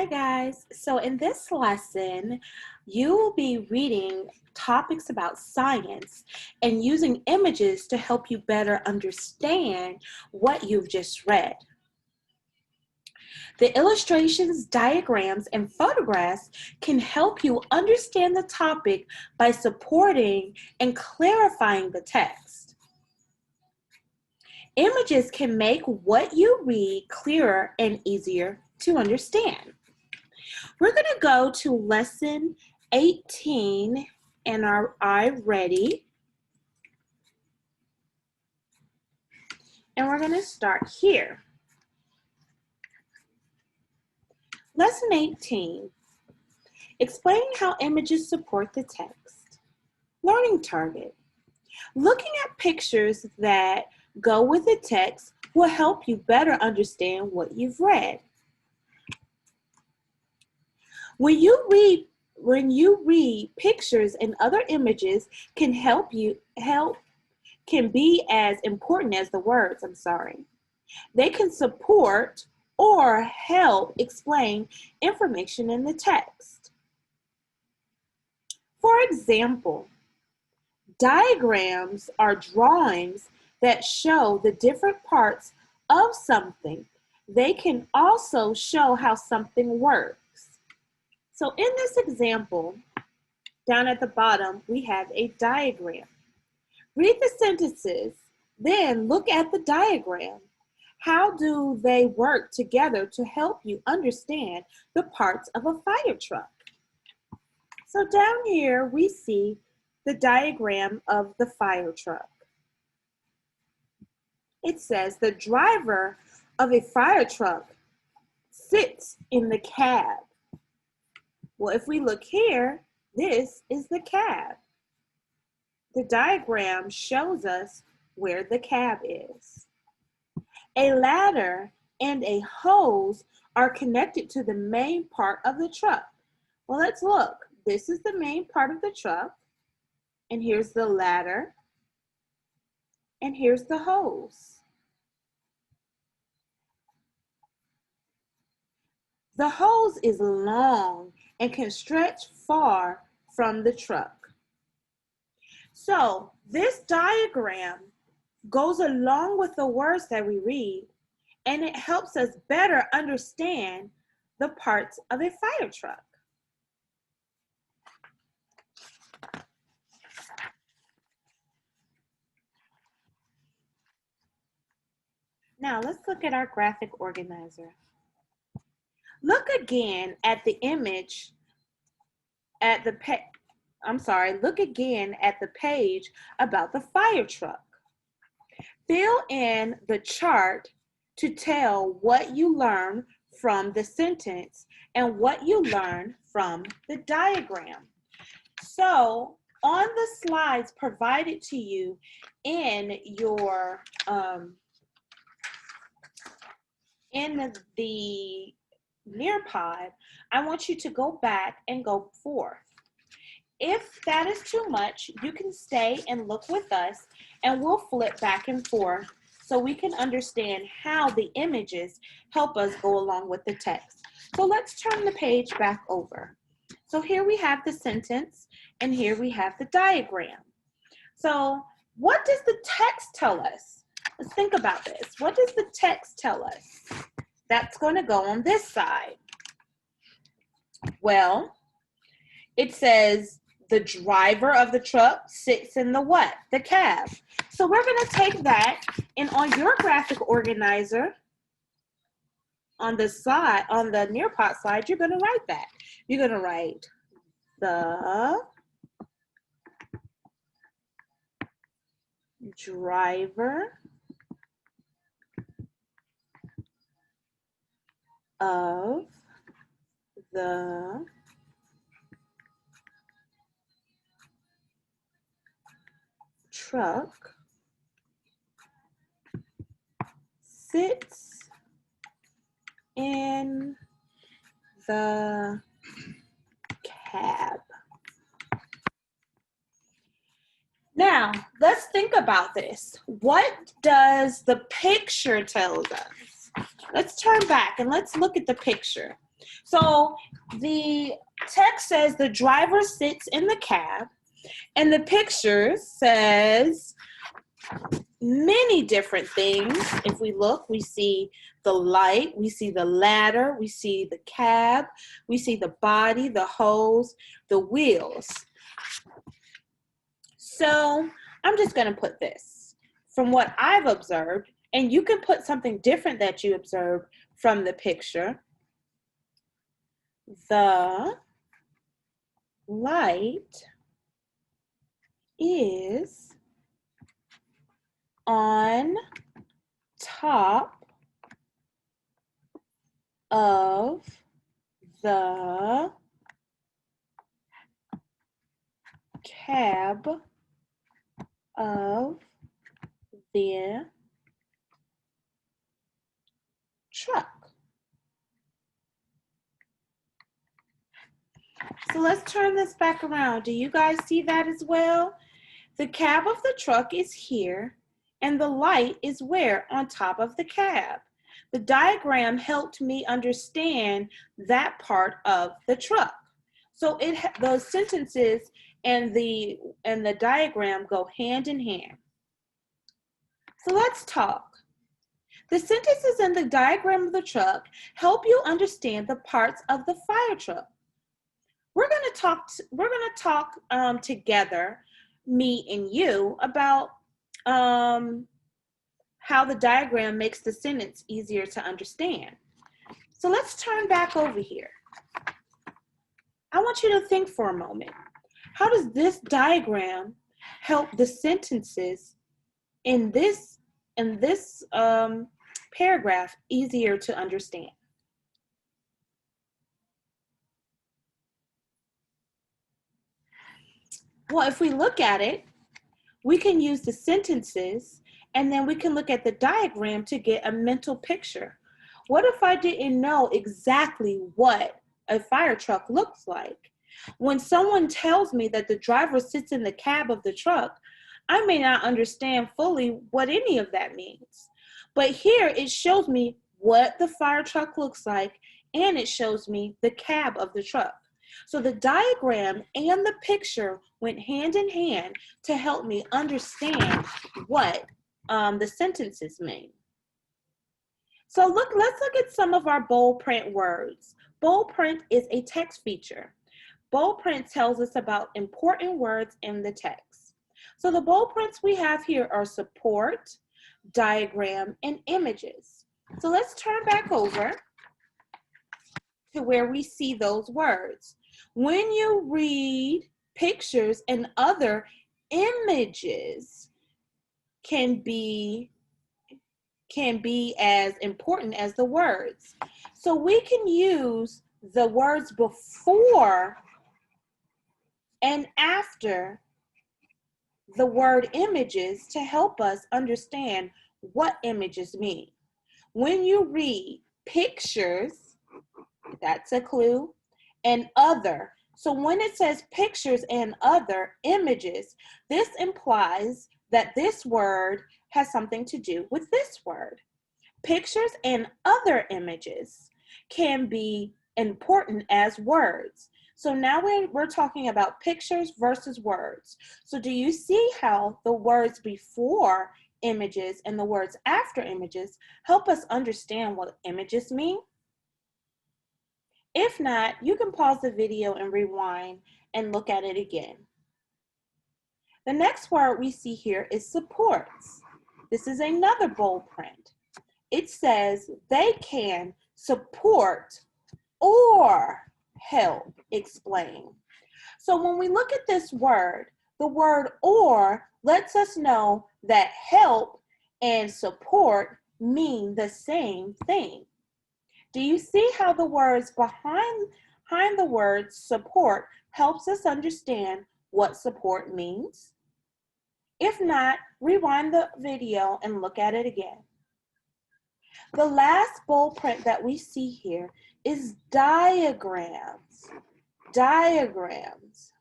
Hi guys, so in this lesson, you will be reading topics about science and using images to help you better understand what you've just read. The illustrations, diagrams, and photographs can help you understand the topic by supporting and clarifying the text. Images can make what you read clearer and easier to understand. We're going to go to lesson 18 in our iReady. And we're going to start here. Lesson 18, explaining how images support the text. Learning target. Looking at pictures that go with the text will help you better understand what you've read. When you read pictures and other images can be as important as the words, They can support or help explain information in the text. For example, diagrams are drawings that show the different parts of something. They can also show how something works. So in this example, down at the bottom, we have a diagram. Read the sentences, then look at the diagram. How do they work together to help you understand the parts of a fire truck? So down here, we see the diagram of the fire truck. It says the driver of a fire truck sits in the cab. Well, if we look here, this is the cab. The diagram shows us where the cab is. A ladder and a hose are connected to the main part of the truck. Well, let's look. This is the main part of the truck, and here's the ladder, and here's the hose. The hose is long and can stretch far from the truck. So this diagram goes along with the words that we read, and it helps us better understand the parts of a fire truck. Now let's look at our graphic organizer. Look again at the image look again at the page about the fire truck. Fill in the chart to tell what you learned from the sentence and what you learned from the diagram. So on the slides provided to you in your in the Nearpod, I want you to go back and go forth. If that is too much, you can stay and look with us, and we'll flip back and forth so we can understand how the images help us go along with the text. So let's turn the page back over. So here we have the sentence, and here we have the diagram. So what does the text tell us? Let's think about this. What does the text tell us? That's going to go on this side. Well, it says the driver of the truck sits in the what? The cab. So we're going to take that, and on your graphic organizer, on the side, on the Nearpod side, you're going to write that. You're going to write the driver of the truck sits in the cab. Now, let's think about this. What does the picture tell us? Let's turn back and let's look at the picture. So the text says the driver sits in the cab, and the picture says many different things. If we look, we see the light, we see the ladder, we see the cab, we see the body, the hose, the wheels. So I'm just going to put this from what I've observed, and you can put something different that you observed from the picture. The light is on top of the cab of the truck. So let's turn this back around. Do you guys see that as well? The cab of the truck is here, and the light is where? On top of the cab. The diagram helped me understand that part of the truck. So those sentences and the diagram go hand in hand. So let's talk. The sentences in the diagram of the truck help you understand the parts of the fire truck. We're going to talk together, me and you, about how the diagram makes the sentence easier to understand. So let's turn back over here. I want you to think for a moment. How does this diagram help the sentences in this paragraph easier to understand? Well, if we look at it, we can use the sentences and then we can look at the diagram to get a mental picture. What if I didn't know exactly what a fire truck looks like? When someone tells me that the driver sits in the cab of the truck, I may not understand fully what any of that means. But here it shows me what the fire truck looks like, and it shows me the cab of the truck. So the diagram and the picture went hand in hand to help me understand what the sentences mean. So let's look at some of our bold print words. Bold print is a text feature. Bold print tells us about important words in the text. So the bold prints we have here are support, diagram, and images. So let's turn back over to where we see those words. When you read pictures and other images can be as important as the words. So we can use the words before and after the word images to help us understand what images mean. When you read pictures, that's a clue, and other. So when it says pictures and other images, this implies that this word has something to do with this word. Pictures and other images can be important as words. So now we're talking about pictures versus words. So do you see how the words before images and the words after images help us understand what images mean? If not, you can pause the video and rewind and look at it again. The next word we see here is supports. This is another bold print. It says they can support or help explain. So when we look at this word, the word or lets us know that help and support mean the same thing. Do you see how the words behind the word support helps us understand what support means? If not, rewind the video and look at it again. The last bold print that we see here is diagrams. Diagrams.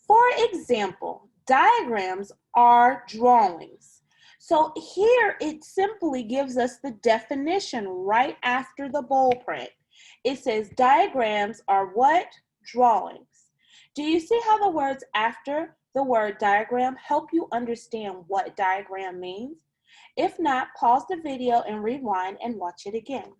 For example, diagrams are drawings. So here it simply gives us the definition right after the bold print. It says diagrams are what? Drawings. Do you see how the words after the word diagram help you understand what diagram means? If not, pause the video and rewind and watch it again.